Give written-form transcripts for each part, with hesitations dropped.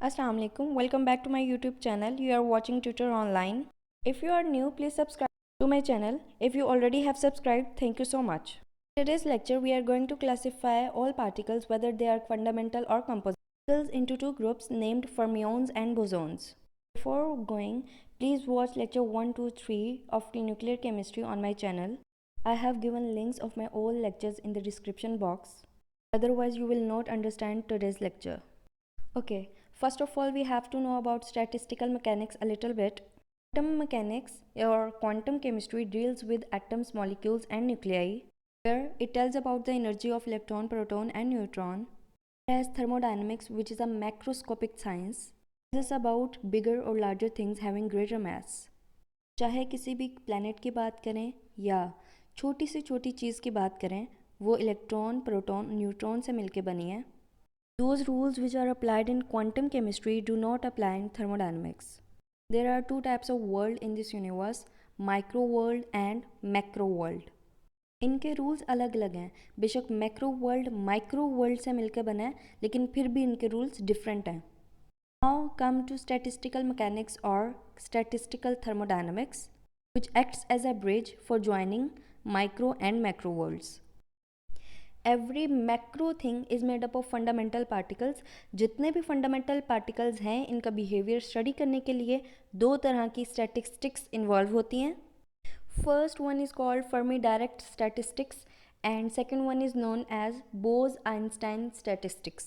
Assalamu alaikum. Welcome back to my YouTube channel. You are watching Tutor Online. If you are new, please subscribe to my channel. If you already have subscribed, thank you so much. In today's lecture, we are going to classify all particles, whether they are fundamental or composite, into two groups named fermions and bosons. Before going, please watch lecture 1, 2, 3 of nuclear chemistry on my channel. I have given links of my all lectures in the description box. Otherwise, you will not understand today's lecture. Okay, first of all, we have to know about statistical mechanics a little bit. Quantum mechanics or quantum chemistry deals with atoms, molecules, and nuclei, where it tells about the energy of electron, proton, and neutron. Whereas thermodynamics, which is a macroscopic science, is about bigger or larger things having greater mass. चाहे किसी भी planet की बात करें या छोटी से छोटी चीज़ की बात करें, वो इलेक्ट्रॉन, प्रोटॉन, न्यूट्रॉन से मिलकर बनी है. Those rules which are applied in quantum chemistry do not apply in thermodynamics. There are two types of world in this universe, micro world and macro world. इनके रूल्स अलग अलग हैं. बेशक macro world micro world से मिलकर बना है, लेकिन फिर भी इनके रूल्स डिफरेंट हैं. Now come to statistical mechanics or statistical thermodynamics, which acts as a bridge for joining micro and macro worlds. Every macro thing is made up of fundamental particles. जितने भी फंडामेंटल पार्टिकल्स हैं, इनका behaviour study करने के लिए दो तरह की स्टैटिस्टिक्स इन्वॉल्व होती हैं. First one is called Fermi Dirac statistics and second one is known as Bose Einstein statistics.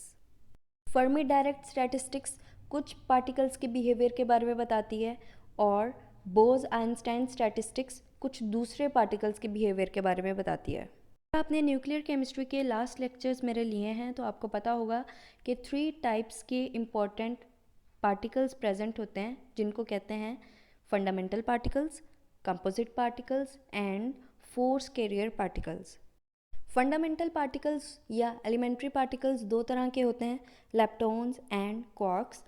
Fermi Dirac statistics कुछ पार्टिकल्स के बिहेवियर के बारे में बताती है और बोज आइंस्टाइन स्टैटिस्टिक्स कुछ दूसरे पार्टिकल्स के बिहेवियर के बारे में बताती है. आपने न्यूक्लियर केमिस्ट्री के लास्ट लेक्चर्स मेरे लिए हैं तो आपको पता होगा कि 3 टाइप्स के इम्पॉर्टेंट पार्टिकल्स प्रेजेंट होते हैं, जिनको कहते हैं fundamental particles, composite particles and force carrier particles. Fundamental particles या एलिमेंट्री पार्टिकल्स दो तरह के होते हैं, लेप्टॉन्स एंड क्वार्क्स.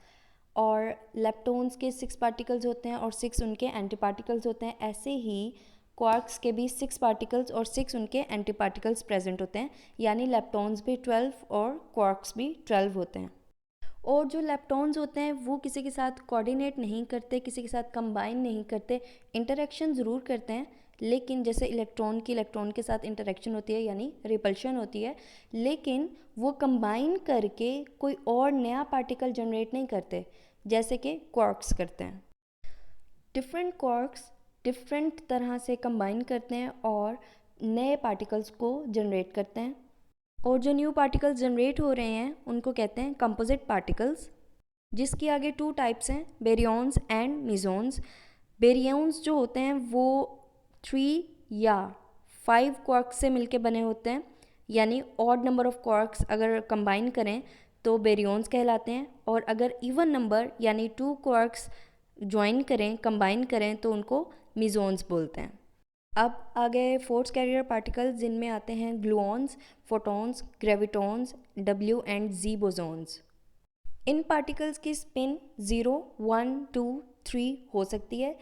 और लेप्टॉन्स के 6 पार्टिकल्स होते हैं और 6 उनके एंटी पार्टिकल्स होते हैं. ऐसे ही क्वार्क्स के भी 6 पार्टिकल्स और 6 उनके एंटी पार्टिकल्स प्रेजेंट होते हैं, यानी लेप्टॉन्स भी 12 और क्वार्क्स भी 12 होते हैं. और जो लेप्टॉन्स होते हैं वो किसी के साथ कोऑर्डिनेट नहीं करते, किसी के साथ कंबाइन नहीं करते, इंटरेक्शन ज़रूर करते हैं. लेकिन जैसे इलेक्ट्रॉन की इलेक्ट्रॉन के साथ इंटरेक्शन होती है यानी रिपल्शन होती है, लेकिन वो कंबाइन करके कोई और नया पार्टिकल जनरेट नहीं करते जैसे कि क्वार्क्स करते हैं. डिफरेंट क्वार्क्स डिफरेंट तरह से कंबाइन करते हैं और नए पार्टिकल्स को जनरेट करते हैं. और जो न्यू पार्टिकल्स जनरेट हो रहे हैं उनको कहते हैं कंपोजिट पार्टिकल्स, जिसकी आगे 2 टाइप्स हैं, बेरियॉन्स एंड मीजोन्स. बेरियॉन्स जो होते हैं वो 3 या 5 क्वार्क्स से मिलके बने होते हैं, यानी ऑड नंबर ऑफ क्वार्क्स अगर कंबाइन करें तो बेरियॉन्स कहलाते हैं, और अगर इवन नंबर यानी 2 क्वार्क्स ज्वाइन करें, कंबाइन करें तो उनको मीजोन्स बोलते हैं. अब आ गए फोर्स कैरियर पार्टिकल्स, जिनमें आते हैं gluons, photons, gravitons, W and Z bosons. इन पार्टिकल्स की स्पिन 0, 1, 2, 3 हो सकती है.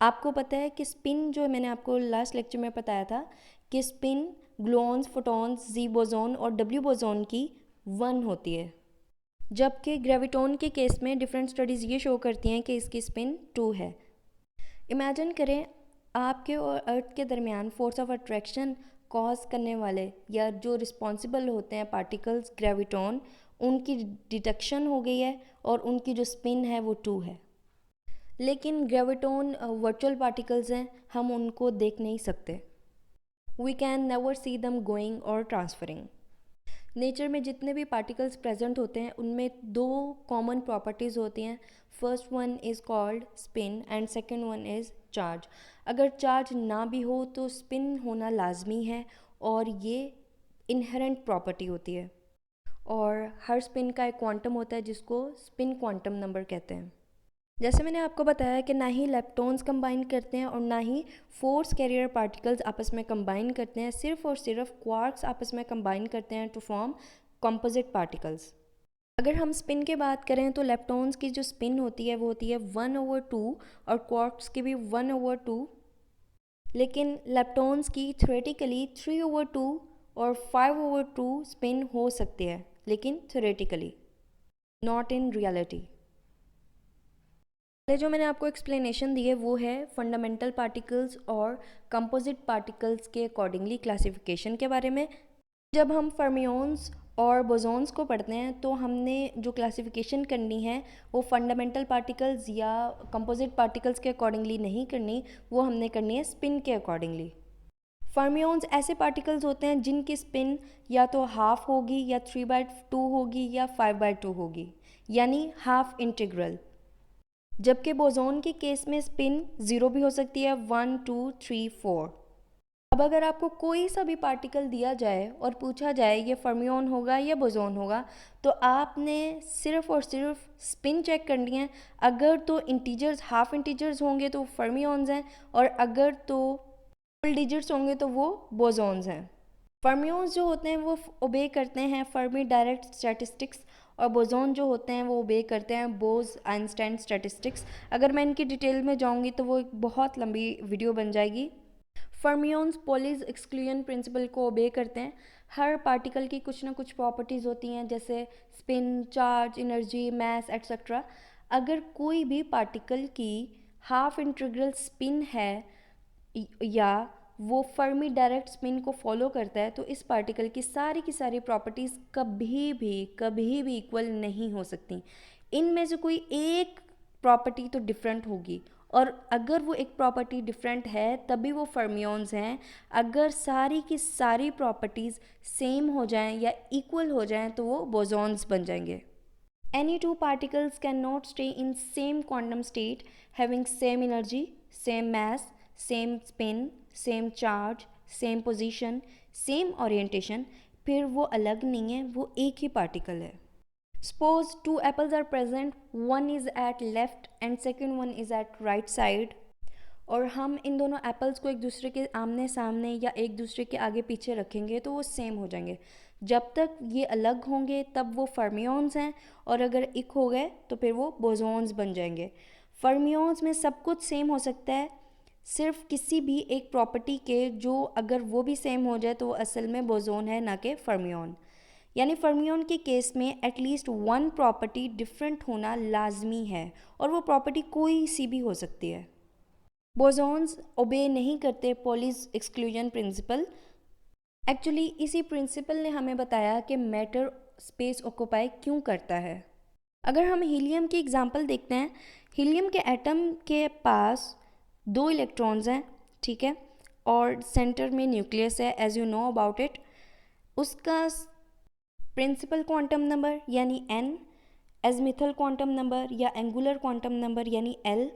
आपको पता है कि स्पिन जो मैंने आपको लास्ट लेक्चर में बताया था कि स्पिन ग्लूऑन्स, फोटॉन्स, जी बोसोन और डब्ल्यू बोसोन की 1 होती है, जबकि ग्रेविटॉन के केस में डिफरेंट स्टडीज़ ये शो करती हैं कि इसकी स्पिन 2 है. इमेजिन करें आपके और अर्थ के दरमियान फोर्स ऑफ अट्रैक्शन कॉज करने वाले या जो रिस्पॉन्सिबल होते हैं पार्टिकल्स ग्रेविटॉन, उनकी डिटेक्शन हो गई है और उनकी जो स्पिन है वो 2 है. लेकिन ग्रेविटॉन वर्चुअल पार्टिकल्स हैं, हम उनको देख नहीं सकते. वी कैन नेवर सी दम गोइंग और ट्रांसफरिंग. नेचर में जितने भी पार्टिकल्स प्रेजेंट होते हैं उनमें 2 कॉमन प्रॉपर्टीज़ होती हैं. First one is called spin and second one is charge. अगर चार्ज ना भी हो तो स्पिन होना लाजमी है और ये इनहेरेंट प्रॉपर्टी होती है. और हर स्पिन का एक क्वांटम होता है जिसको स्पिन क्वांटम नंबर कहते हैं. जैसे मैंने आपको बताया कि ना ही लेप्टॉन्स कंबाइन करते हैं और ना ही फोर्स कैरियर पार्टिकल्स आपस में कंबाइन करते हैं, सिर्फ और सिर्फ क्वार्क्स आपस में कंबाइन करते हैं टू फॉर्म कंपोजिट पार्टिकल्स. अगर हम स्पिन की बात करें तो लेप्टॉन्स की जो स्पिन होती है वो होती है 1/2 और क्वार्क्स की भी 1/2. लेकिन लेप्टॉन्स की थ्योरेटिकली 3/2 और 5/2 स्पिन हो सकती है, लेकिन थ्योरेटिकली. Not in reality. पहले जो मैंने आपको एक्सप्लेनेशन दी है वो है फंडामेंटल पार्टिकल्स और कंपोजिट पार्टिकल्स के अकॉर्डिंगली क्लासिफिकेशन के बारे में। जब हम फर्मियोन्स और बोसॉन्स को पढ़ते हैं तो हमने जो क्लासिफिकेशन करनी है वो फंडामेंटल पार्टिकल्स या कंपोजिट पार्टिकल्स के अकॉर्डिंगली नहीं करनी, वो हमने करनी है स्पिन के अकॉर्डिंगली। फर्मियोन्स ऐसे पार्टिकल्स होते हैं जिनकी स्पिन या तो हाफ होगी या 3/2 होगी या 5/2 होगी, यानी हाफ इंटीग्रल। जबकि बोसॉन के केस में स्पिन 0 भी हो सकती है, 1 2 3 4। अब अगर आपको कोई सा भी पार्टिकल दिया जाए और पूछा जाए ये फर्मियोन होगा या बोसॉन होगा, तो आपने सिर्फ और सिर्फ स्पिन चेक करनी है। अगर तो इंटीजर्स हाफ इंटीजर्स होंगे तो फर्मियोन्स हैं, और अगर तो फुल डिजिट्स होंगे तो वो बोसॉन्स हैं। फर्मियोन्स जो होते हैं वो ओबे करते हैं फर्मी डायरेक्ट स्टैटिस्टिक्स, और बोसॉन जो होते हैं वो ओबे करते हैं बोस आइंस्टाइन स्टैटिस्टिक्स। अगर मैं इनकी डिटेल में जाऊंगी तो वो एक बहुत लंबी वीडियो बन जाएगी। फर्मियोन्स पॉलीज एक्सक्लूजन प्रिंसिपल को ओबे करते हैं। हर पार्टिकल की कुछ ना कुछ प्रॉपर्टीज़ होती हैं, जैसे स्पिन, चार्ज, एनर्जी, मास एट्सेट्रा। अगर कोई भी पार्टिकल की हाफ इंटीग्रल स्पिन है या वो फर्मी डायरेक्ट स्पिन को फॉलो करता है, तो इस पार्टिकल की सारी प्रॉपर्टीज़ कभी भी इक्वल नहीं हो सकती। इनमें से कोई एक प्रॉपर्टी तो डिफरेंट होगी, और अगर वो एक प्रॉपर्टी डिफरेंट है तभी वो फर्मियोन्स हैं। अगर सारी की सारी प्रॉपर्टीज़ सेम हो जाएं या इक्वल हो जाएं तो वो बोसॉन्स बन जाएंगे। Any two particles cannot stay in same quantum state having same energy, same mass, same spin, same charge, same position, same orientation। फिर वो अलग नहीं है, वो एक ही पार्टिकल है। Suppose two apples are present, one is at left and second one is at right side, और हम इन दोनों एप्पल्स को एक दूसरे के आमने सामने या एक दूसरे के आगे पीछे रखेंगे तो वो सेम हो जाएंगे। जब तक ये अलग होंगे तब वो फर्मियोन्स हैं, और अगर एक हो गए तो फिर वो बोसॉन्स बन जाएंगे। फर्मियोन्स में सब कुछ सेम हो सकता है, सिर्फ किसी भी एक प्रॉपर्टी के जो अगर वो भी सेम हो जाए तो वो असल में बोसॉन है, ना कि फर्मियोन। यानी फर्मियोन के केस में एटलीस्ट वन प्रॉपर्टी डिफरेंट होना लाजमी है, और वो प्रॉपर्टी कोई सी भी हो सकती है। बोसॉन्स ओबे नहीं करते पॉलीज एक्सक्लूजन प्रिंसिपल। एक्चुअली इसी प्रिंसिपल ने हमें बताया कि मैटर स्पेस ऑक्यूपाई क्यों करता है। अगर हम हीलियम की एग्जांपल देखते हैं, हीलियम के एटम के पास 2 इलेक्ट्रॉन्स हैं, ठीक है, और सेंटर में न्यूक्लियस है, as you know about it. उसका प्रिंसिपल क्वांटम नंबर यानी n, एजमिथल क्वांटम नंबर या एंगुलर क्वांटम नंबर यानी l,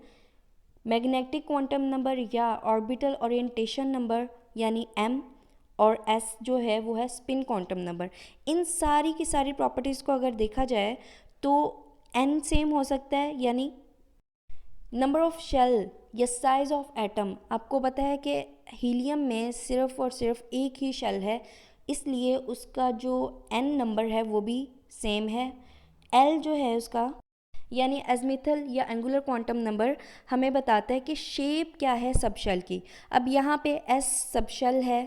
मैग्नेटिक क्वांटम नंबर या ऑर्बिटल ओरिएंटेशन नंबर यानी m, और s जो है वो है स्पिन क्वांटम नंबर। इन सारी की सारी प्रॉपर्टीज़ को अगर देखा जाए तो n सेम हो सकता है, यानी नंबर ऑफ शेल या साइज ऑफ एटम। आपको पता है कि हीलियम में सिर्फ और सिर्फ एक ही शेल है, इसलिए उसका जो n नंबर है वो भी सेम है। l जो है उसका यानी एजमिथल या एंगुलर क्वांटम नंबर हमें बताता है कि शेप क्या है सब शेल की। अब यहाँ पे s सब शेल है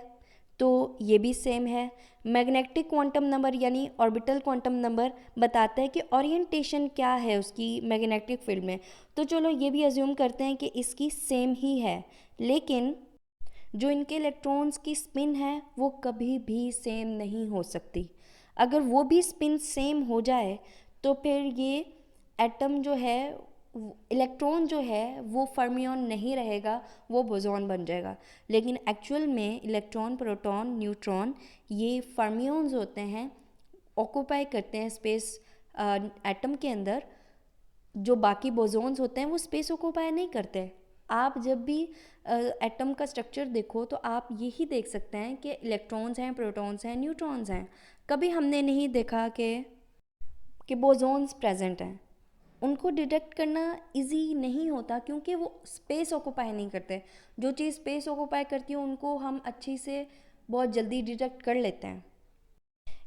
तो ये भी सेम है। मैग्नेटिक क्वांटम नंबर यानी ऑर्बिटल क्वांटम नंबर बताता है कि ओरिएंटेशन क्या है उसकी मैग्नेटिक फील्ड में। तो चलो ये भी अज्यूम करते हैं कि इसकी सेम ही है, लेकिन जो इनके इलेक्ट्रॉन्स की स्पिन है वो कभी भी सेम नहीं हो सकती। अगर वो भी स्पिन सेम हो जाए तो फिर ये एटम जो है, इलेक्ट्रॉन जो है वो फर्मियोन नहीं रहेगा, वो बोसॉन बन जाएगा। लेकिन एक्चुअल में इलेक्ट्रॉन, प्रोटॉन, न्यूट्रॉन ये फर्मियोन्स होते हैं, ऑक्यूपाई करते हैं स्पेस एटम के अंदर। जो बाकी बोसॉन्स होते हैं वो स्पेस ऑक्यूपाई नहीं करते। आप जब भी एटम का स्ट्रक्चर देखो तो आप यही देख सकते हैं कि इलेक्ट्रॉन्स हैं, प्रोटॉन्स हैं, न्यूट्रॉन्स हैं। कभी हमने नहीं देखा कि बोसॉन्स प्रेजेंट हैं। उनको डिटेक्ट करना इजी नहीं होता क्योंकि वो स्पेस ऑक्यूपाई नहीं करते। जो चीज़ स्पेस ऑक्यूपाई करती है उनको हम अच्छी से बहुत जल्दी डिटेक्ट कर लेते हैं।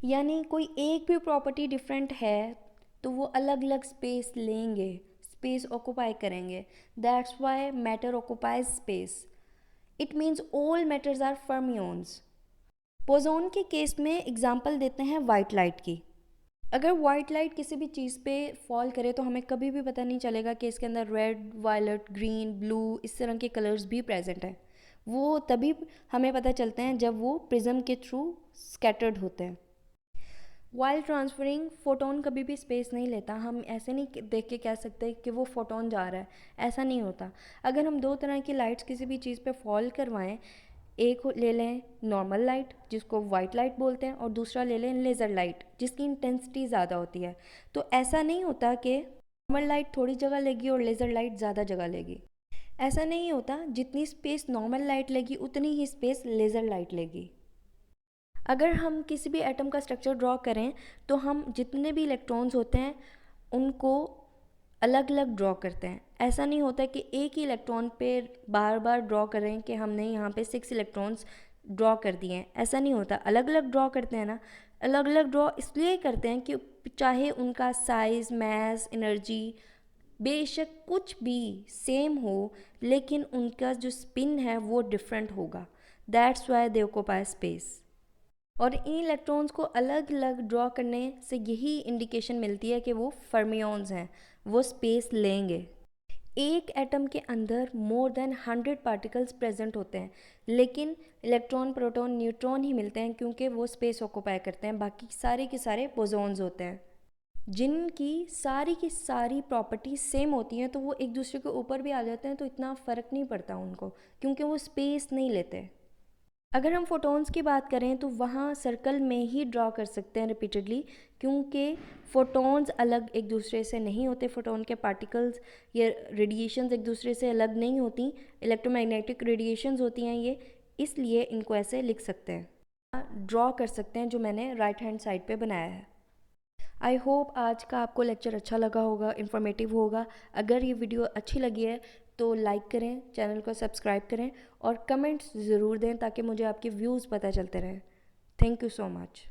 यानी कोई एक भी प्रॉपर्टी डिफरेंट है तो वो अलग अलग स्पेस लेंगे, स्पेस ऑक्यूपाई करेंगे। That's why matter occupies space. It means all matters are fermions. Boson के केस में एग्जाम्पल देते हैं वाइट लाइट की। अगर वाइट लाइट किसी भी चीज़ पे फॉल करे तो हमें कभी भी पता नहीं चलेगा कि इसके अंदर रेड, वायलेट, ग्रीन, ब्लू इस तरह के कलर्स भी प्रेजेंट हैं। वो तभी हमें पता चलते हैं जब वो प्रिज्म के थ्रू स्कैटर्ड होते हैं। वाइल ट्रांसफरिंग फोटोन कभी भी स्पेस नहीं लेता। हम ऐसे नहीं देख के कह सकते कि वो फोटोन जा रहा है, ऐसा नहीं होता। अगर हम दो तरह की लाइट्स किसी भी चीज़ पे फॉल करवाएं, एक ले लें नॉर्मल लाइट जिसको वाइट लाइट बोलते हैं और दूसरा ले लें लेज़र लाइट जिसकी इंटेंसिटी ज़्यादा होती है, तो ऐसा नहीं होता कि नॉर्मल लाइट थोड़ी जगह लेगी और लेज़र लाइट ज़्यादा जगह लेगी। ऐसा नहीं होता, जितनी स्पेस नॉर्मल लाइट लेगी उतनी ही स्पेस लेज़र लाइट लेगी। अगर हम किसी भी एटम का स्ट्रक्चर ड्रॉ करें तो हम जितने भी इलेक्ट्रॉन्स होते हैं उनको अलग अलग ड्रॉ करते हैं। ऐसा नहीं होता कि एक ही इलेक्ट्रॉन पे बार बार ड्रॉ करें कि हमने यहाँ पे 6 इलेक्ट्रॉन्स ड्रॉ कर दिए हैं, ऐसा नहीं होता। अलग अलग ड्रॉ करते हैं ना, अलग अलग ड्रॉ इसलिए करते हैं कि चाहे उनका साइज़, मैस, एनर्जी बेशक कुछ भी सेम हो, लेकिन उनका जो स्पिन है वो डिफरेंट होगा। That's why they occupy space. और इन इलेक्ट्रॉन्स को अलग अलग ड्रॉ करने से यही इंडिकेशन मिलती है कि वो फर्मियॉन्स हैं, वो स्पेस लेंगे। एक एटम के अंदर मोर देन 100 पार्टिकल्स प्रेजेंट होते हैं, लेकिन इलेक्ट्रॉन, प्रोटॉन, न्यूट्रॉन ही मिलते हैं क्योंकि वो स्पेस ऑक्यूपाई करते हैं। बाकी सारे के सारे बोसॉन्स होते हैं जिनकी सारी की सारी प्रॉपर्टीज सेम होती हैं, तो वो एक दूसरे के ऊपर भी आ जाते हैं, तो इतना फ़र्क नहीं पड़ता उनको क्योंकि वो स्पेस नहीं लेते। अगर हम फोटॉन्स की बात करें तो वहाँ सर्कल में ही ड्रॉ कर सकते हैं रिपीटेडली, क्योंकि फोटॉन्स अलग एक दूसरे से नहीं होते। फोटॉन के पार्टिकल्स या रेडिएशंस एक दूसरे से अलग नहीं होती, इलेक्ट्रोमैग्नेटिक रेडिएशंस होती हैं ये, इसलिए इनको ऐसे लिख सकते हैं, ड्रॉ कर सकते हैं, जो मैंने राइट हैंड साइड पे बनाया है। आई होप आज का आपको लेक्चर अच्छा लगा होगा, इन्फॉर्मेटिव होगा। अगर ये वीडियो अच्छी लगी है तो लाइक करें, चैनल को सब्सक्राइब करें और कमेंट्स ज़रूर दें ताकि मुझे आपके व्यूज़ पता चलते रहें। Thank you so much.